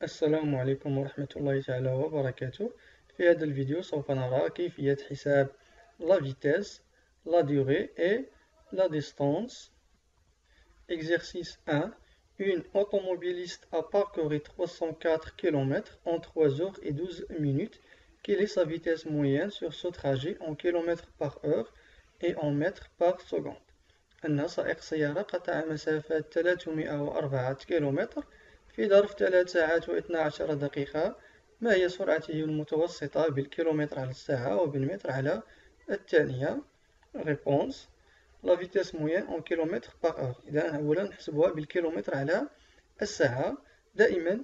السلام عليكم ورحمة الله تعالى وبركاته. في هذا الفيديو سوف نرى كيفية حساب la vitesse, la durée et la distance. Exercice 1. Une automobiliste a parcouru 304 km en 3 heures et 12 minutes. Quelle est sa vitesse moyenne sur ce trajet en km par heure et en mètres par seconde؟ أن سائق سيارة قطع مسافة 304 كيلومتر في ظرف 3 ساعات و12 دقيقة. ما هي سرعته المتوسطة بالكيلومتر على الساعة وبالمتر على الثانية؟ Réponse. La vitesse moyenne en kilomètres par heure. إذا أولا نحسبوها بالكيلومتر على الساعة. دائما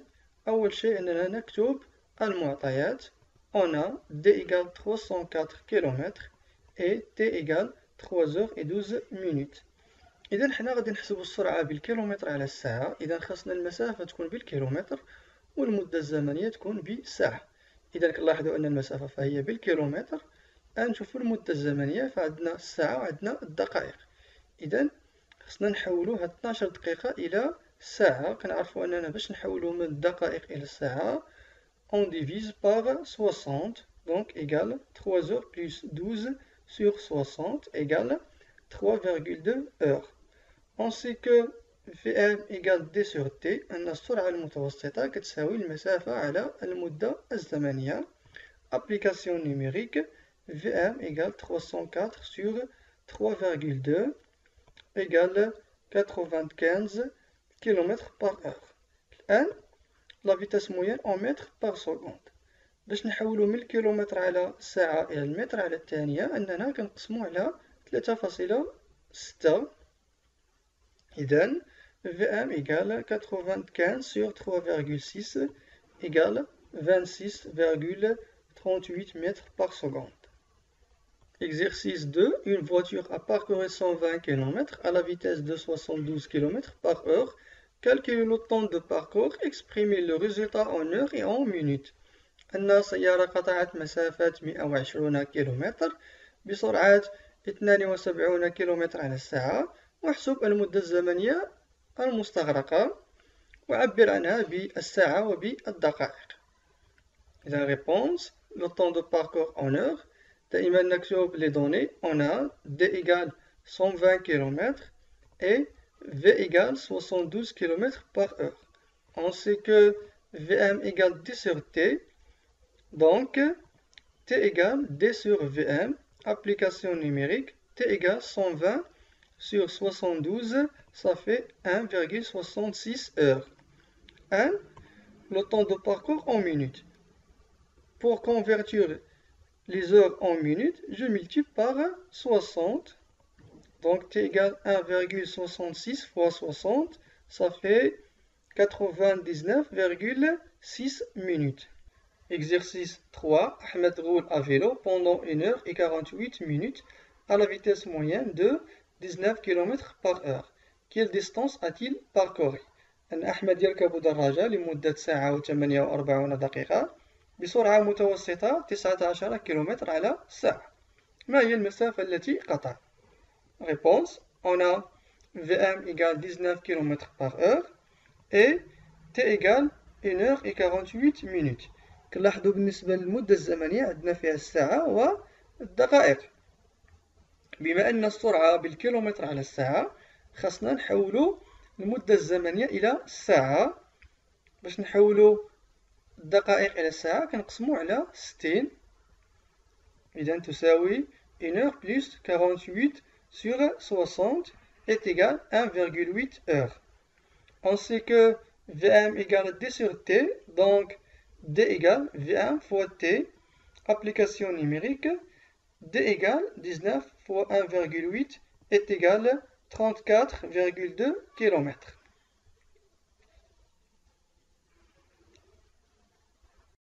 أول شيء أننا نكتب المعطيات. On a D égale 304 km et T égale 3 heures et 12 minutes. إذا حنا غادي نحسبو السرعة بالكيلومتر على الساعة. إذا خاصنا المسافة تكون بالكيلومتر والمدة الزمنية تكون بساعة. إذا كنلاحظوا أن المسافة فهي بالكيلومتر. نشوفوا المدة الزمنية فعندنا الساعة وعندنا الدقائق. إذا خاصنا نحولو هاد 12 دقيقة إلى ساعة. كنعرفوا أننا باش نحولو من الدقائق إلى الساعة on divise par 60 donc égale 3 heures plus 12 sur 60 égale 3,2 heures. On sait que VM égale D sur T. أن السرعة المتوسطة كتساوي المسافة على المدة الزمنية. Application numérique. VM égale 304 sur 3,2 égale 95 km par heure. الآن la vitesse moyenne en mètres par seconde. باش نحولو من الكيلومتر على الساعة إلى المتر على الثانية أننا كنقسمو على 3.6. إذا VM égale 95 sur 3,6 égale 26,38 mètres par seconde. Exercice 2. Une voiture a parcouru 120 km à la vitesse de 72 km par heure. Calculez le temps de parcours. Exprimez le résultat en heures et en minutes. أن سيارة قطعت مسافة 120 كيلومتر بسرعة 72 كيلومتر على الساعة. واحسب المدة الزمنية المستغرقة وعبر عنها بالساعة وبالدقائق. إذا réponse. Le temps de parcours en heures. دائما نكتب les données. On a D égale 120 km et V égale 72 km par heure. On sait que VM égale D sur T. Donc, T égale D sur VM. Application numérique. T égale 120 sur 72, ça fait 1,66 heures. 1. Le temps de parcours en minutes. Pour convertir les heures en minutes, je multiplie par 60. Donc T égale 1,66 fois 60, ça fait 99,6 minutes. Exercice 3. Ahmed roule à vélo pendant 1 heure et 48 minutes à la vitesse moyenne de 19 km par heure. Quelle distance a-t-il parcouru؟ أن أحمد يركب دراجة لمدة ساعة و48 دقيقة بسرعة متوسطة 19 كيلومتر على الساعة. ما هي المسافة التي قطع؟ Réponse. On a VM égale 19 km par heure et T égale 1 heure et 48 minutes. كنلاحظوا بالنسبة للمدة الزمنية عندنا فيها الساعة والدقائق. بما أن السرعة بالكيلومتر على الساعة خاصنا نحولو المدة الزمنية إلى الساعة. باش نحولو الدقائق إلى الساعة كنقسمو على 60. إذا تساوي 1 heure plus 48 sur 60 est égal 1,8 heures. On sait que VM égale D sur T, donc D égale VM fois T. Application numérique. D égale 19 fois 1,8 est égal 34,2 km.